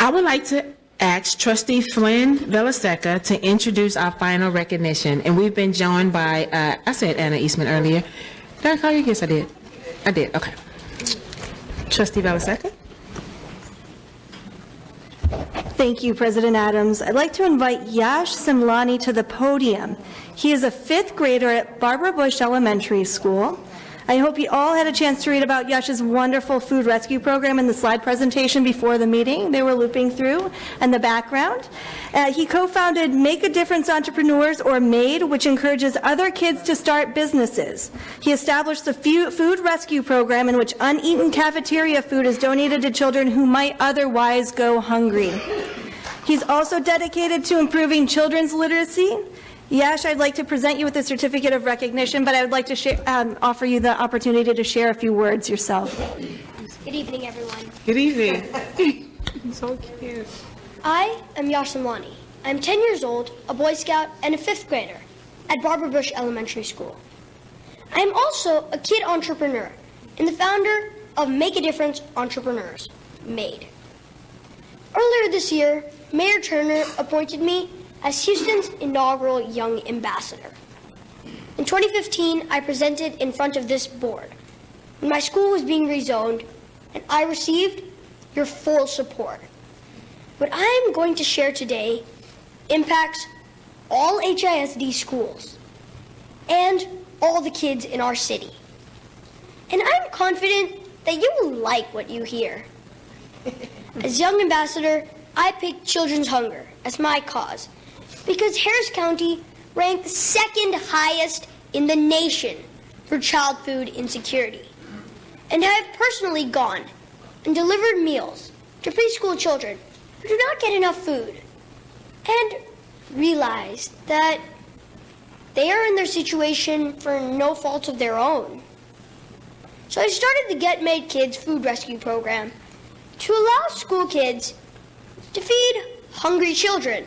I would like to ask Trustee Flynn Velaseca to introduce our final recognition. And we've been joined by, I said Anna Eastman earlier. Did I call you? Yes, I did. I did. Okay. Trustee Velaseca. Thank you, President Adams. I'd like to invite Yash Simlani to the podium. He is a 5th grader at Barbara Bush Elementary School. I hope you all had a chance to read about Yash's wonderful food rescue program in the slide presentation before the meeting they were looping through, and the background. He co-founded Make a Difference Entrepreneurs, or MADE, which encourages other kids to start businesses. He established the food rescue program in which uneaten cafeteria food is donated to children who might otherwise go hungry. He's also dedicated to improving children's literacy. Yash, I'd like to present you with a certificate of recognition, but I would like to offer you the opportunity to share a few words yourself. Good evening, everyone. Good evening. So cute. I am Yash Simlani. I'm 10 years old, a Boy Scout, and a 5th grader at Barbara Bush Elementary School. I am also a kid entrepreneur and the founder of Make a Difference Entrepreneurs, MADE. Earlier this year, Mayor Turner appointed me as Houston's inaugural Young Ambassador. In 2015, I presented in front of this board when my school was being rezoned, and I received your full support. What I am going to share today impacts all HISD schools and all the kids in our city. And I'm confident that you will like what you hear. As Young Ambassador, I picked children's hunger as my cause because Harris County ranked 2nd highest in the nation for child food insecurity. And I have personally gone and delivered meals to preschool children who do not get enough food and realized that they are in their situation for no fault of their own. So I started the Get Made Kids food rescue program to allow school kids to feed hungry children,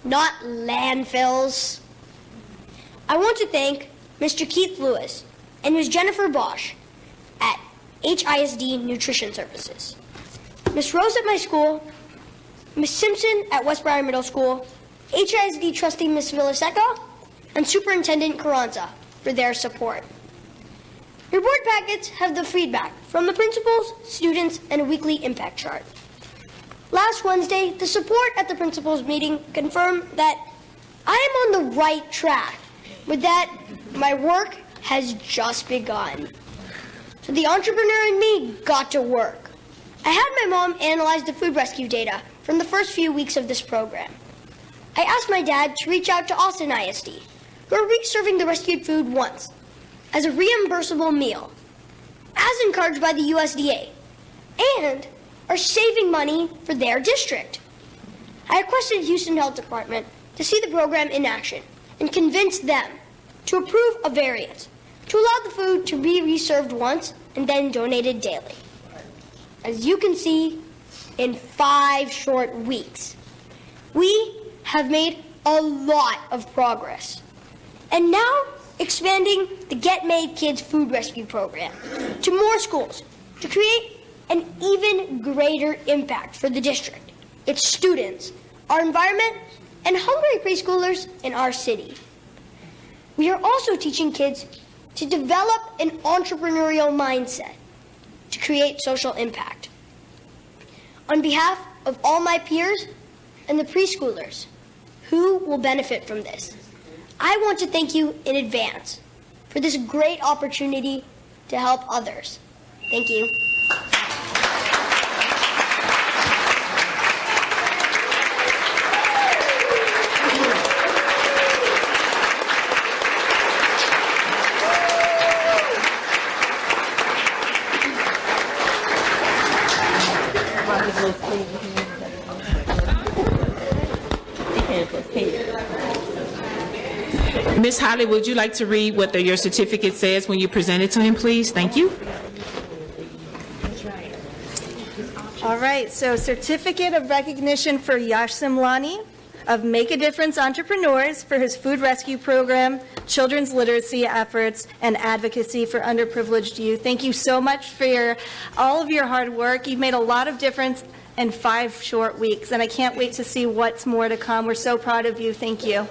not landfills. I want to thank Mr. Keith Lewis and Ms. Jennifer Bosch at HISD Nutrition Services, Ms. Rose at my school, Ms. Simpson at Westbriar Middle School, HISD trustee Ms. Villaseca, and Superintendent Carranza for their support. Your board packets have the feedback from the principals, students, and a weekly impact chart. Last Wednesday, the support at the principals meeting confirmed that I am on the right track, but that my work has just begun. So the entrepreneur in me got to work. I had my mom analyze the food rescue data from the first few weeks of this program. I asked my dad to reach out to Austin ISD, who are reserving the rescued food once as a reimbursable meal, as encouraged by the USDA, and are saving money for their district. I requested Houston Health Department to see the program in action and convince them to approve a variance to allow the food to be reserved once and then donated daily. As you can see, in 5 short weeks, we have made a lot of progress. And now expanding the Get Made Kids food rescue program to more schools to create an even greater impact for the district, its students, our environment, and hungry preschoolers in our city. We are also teaching kids to develop an entrepreneurial mindset to create social impact. On behalf of all my peers and the preschoolers who will benefit from this, I want to thank you in advance for this great opportunity to help others. Thank you. Ms. Holly, would you like to read what your certificate says when you present it to him, please? Thank you. All right, so certificate of recognition for Yash Simlani of Make a Difference Entrepreneurs for his food rescue program, children's literacy efforts, and advocacy for underprivileged youth. Thank you so much for all of your hard work. You've made a lot of difference in 5 short weeks, and I can't wait to see what's more to come. We're so proud of you. Thank you.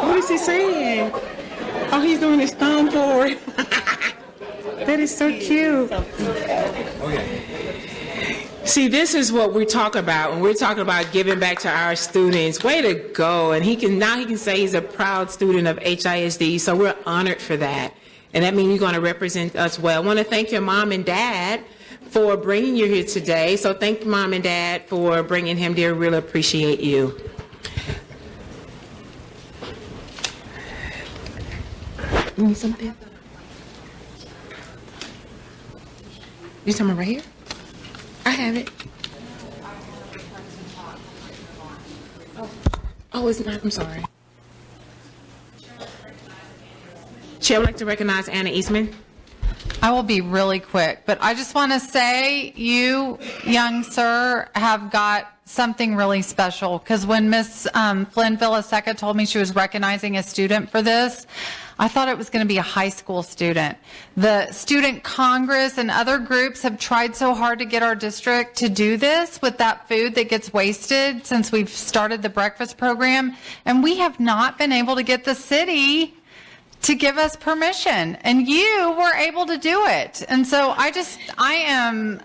What is he saying? Oh, he's doing his thumb forward. That is so cute. See, this is what we talk about when we're talking about giving back to our students. Way to go. And he can say he's a proud student of HISD, so we're honored for that. And that means you're going to represent us well. I want to thank your mom and dad for bringing you here today. So thank mom and dad for bringing him there. Really appreciate you. You need something? You talking about right here? I have it. Oh, it's not. I'm sorry. Chair would like to recognize Anna Eastman. I will be really quick, but I just want to say you, young sir, have got something really special, because when Miss Flynn Villaseca told me she was recognizing a student for this, I thought it was going to be a high school student. The Student Congress and other groups have tried so hard to get our district to do this with that food that gets wasted since we've started the breakfast program, and we have not been able to get the city to give us permission, and you were able to do it. And so I am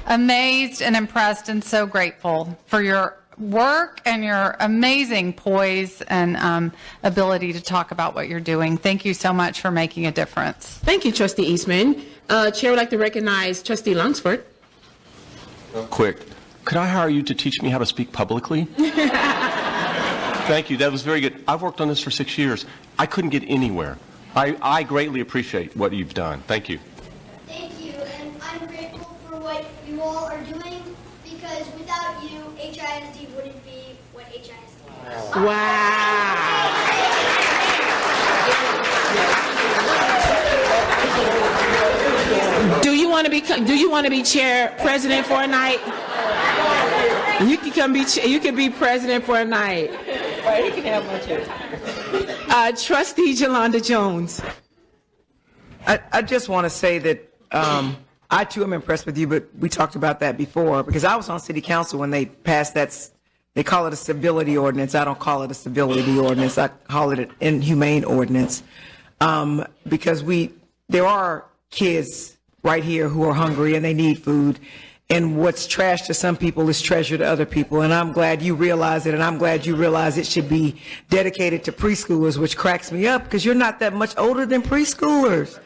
amazed and impressed and so grateful for your work and your amazing poise and ability to talk about what you're doing. Thank you so much for making a difference. Thank you, Trustee Eastman. Chair would like to recognize Trustee Lunsford. Quick, could I hire you to teach me how to speak publicly? Thank you. That was very good. I've worked on this for 6 years. I couldn't get anywhere. I greatly appreciate what you've done. Thank you. Thank you, and I'm grateful for what you all are doing, because without you, HISD wouldn't be what HISD is. Wow. Do you want to be chair president for a night? You can be president for a night. Right, he can have my chair. Trustee Jolanda Jones. I just want to say that I too am impressed with you, but we talked about that before, because I was on city council when they passed that. They call it a civility ordinance. I don't call it a civility ordinance. I call it an inhumane ordinance, because there are kids right here who are hungry and they need food. And what's trash to some people is treasure to other people. And I'm glad you realize it, and I'm glad you realize it should be dedicated to preschoolers, which cracks me up, because you're not that much older than preschoolers.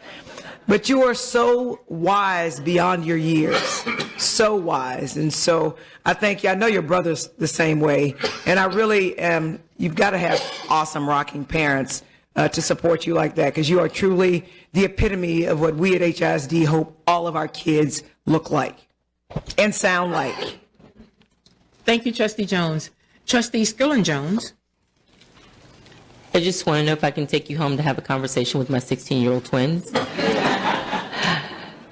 But you are so wise beyond your years, so wise. And so I thank you. I know your brother's the same way. And I really am, you've got to have awesome rocking parents to support you like that, because you are truly the epitome of what we at HISD hope all of our kids look like and sound like. Thank you, Trustee Jones. Trustee Skillen Jones. I just want to know if I can take you home to have a conversation with my 16-year-old twins.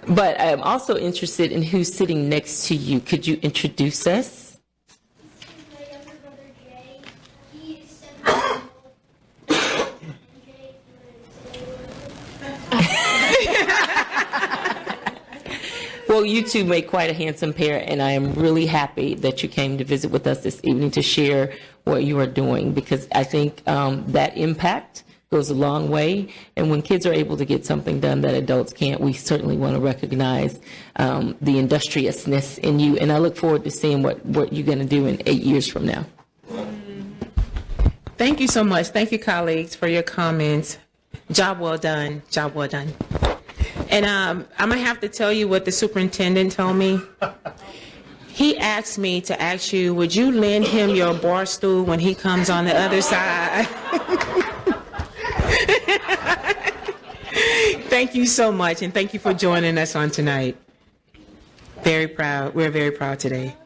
But I am also interested in who's sitting next to you. Could you introduce us? This is my younger brother, Jay. He is 7 years old. Jay, Well, you two make quite a handsome pair, and I am really happy that you came to visit with us this evening to share what you are doing, because I think that impact goes a long way, and when kids are able to get something done that adults can't, we certainly want to recognize the industriousness in you, and I look forward to seeing what you're going to do in 8 years from now. Thank you so much. Thank you, colleagues, for your comments. Job well done. Job well done. And I'm going to have to tell you what the superintendent told me. He asked me to ask you, would you lend him your bar stool when he comes on the other side? Thank you so much, and thank you for joining us on tonight. Very proud. We're very proud today.